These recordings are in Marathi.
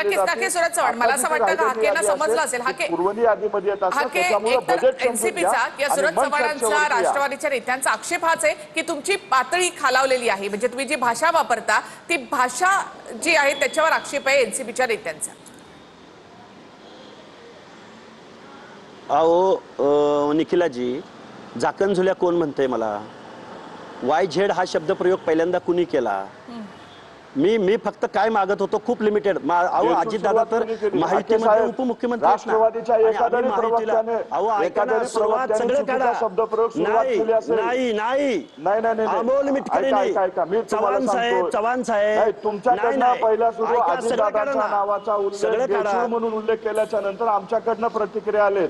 नक्कीच सुरत चव्हाण, मला असं वाटतं का हाकेंना समजलं असेल पूर्वनी यादीमध्ये येत असतात त्याच्यामुळे बजेट एनसीपीचा किंवा सुरत चव्हाणांचा राष्ट्रवादीच्या नेत्यांचा आक्षेप हाच आहे की तुमची पातळी खालावलेली आहे, म्हणजे तुम्ही जी भाषा वापरता ती भाषा जी आहे त्याच्यावर आक्षेप आहे एनसीपीच्या नेत्यांचा. अहो निखिलाजी, झाकण झुल्या कोण म्हणतंय मला? YZ हा शब्द प्रयोग पहिल्यांदा कुणी केला? मी फक्त काय मागत होतो, खूप लिमिटेड. अहो अजितदादा तर माहितीमध्ये उपमुख्यमंत्री राष्ट्रवादीच्या एकाधारी प्रवक्त्याने सुरुवात सगळं काढा. शब्दप्रयोग सुरुवात केली असेल. चव्हाण साहेब तुमच्याकडनं पहिला सुरू अजितदादांच्या नावाचा उल्लेख बेचूळ म्हणून उल्लेख केल्याच्या नंतर आमच्याकडनं प्रतिक्रिया आलेत.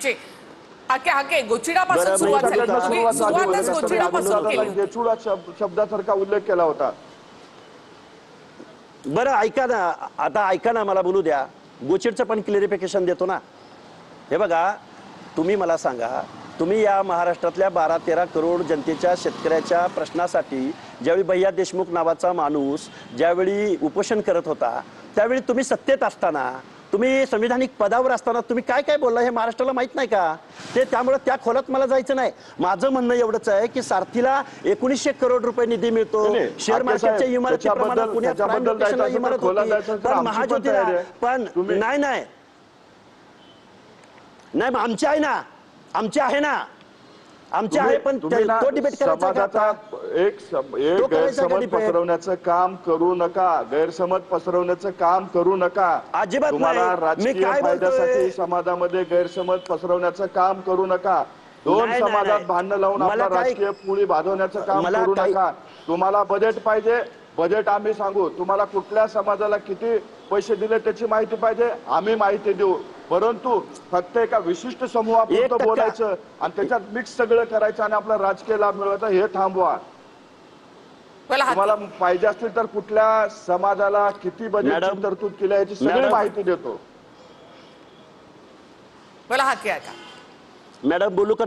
जी हाके गोचिडापासून सुरुवात झाली, सुरुवातच गोचिडापासून केली. बेचूळ शब्दासारखा उल्लेख केला होता. बरं ऐका ना, आता ऐका ना, मला बोलू द्या. गोचिडचं पण क्लिअरिफिकेशन देतो ना. हे बघा, तुम्ही मला सांगा, तुम्ही या महाराष्ट्रातल्या 12-13 करोड जनतेच्या शेतकऱ्याच्या प्रश्नासाठी ज्यावेळी भैया देशमुख नावाचा माणूस ज्यावेळी उपोषण करत होता, त्यावेळी तुम्ही सत्तेत असताना, तुम्ही संविधानिक पदावर असताना तुम्ही काय काय बोलला हे महाराष्ट्राला माहित नाही का? त्यामुळे त्या खोलात मला जायचं नाही. माझं म्हणणं एवढंच आहे की सारथीला 1900 करोड रुपये निधी मिळतो. शेअर मार्केटच्या इमारतीप्रमाणे पुण्यात प्राईम लोकेशनला इमारत होती, पण महाज्योतीला पण नाही आमची आहे ना, आमची आहे ना, आमचे आहे, पण तो डिबेट करायचा. एक गैरसमज पसरवण्याचं काम करू नका, गैरसमज पसरवण्याचं काम करू नका. अजिबात तुम्हाला राजकीय फायद्यासाठी समाजामध्ये गैरसमज पसरवण्याचं काम करू नका. दोन समाजात भांडण लावून आपला राजकीय पुळी भाजवण्याचं काम करू नका. तुम्हाला बजेट पाहिजे, बजेट आम्ही सांगू. तुम्हाला कुठल्या समाजाला किती पैसे दिले त्याची माहिती पाहिजे, आम्ही माहिती देऊ. परंतु फक्त एका विशिष्ट समूहापुरतं बोलायचं आणि त्याच्यात मिक्स सगळं करायचं आणि आपला राजकीय लाभ मिळवायचा, हे थांबवा. तुम्हाला पाहिजे असतील तर कुठल्या समाजाला किती बजेटची तरतूद केली याची सगळी माहिती देतो. मला हाके आता मॅडम बोलू का?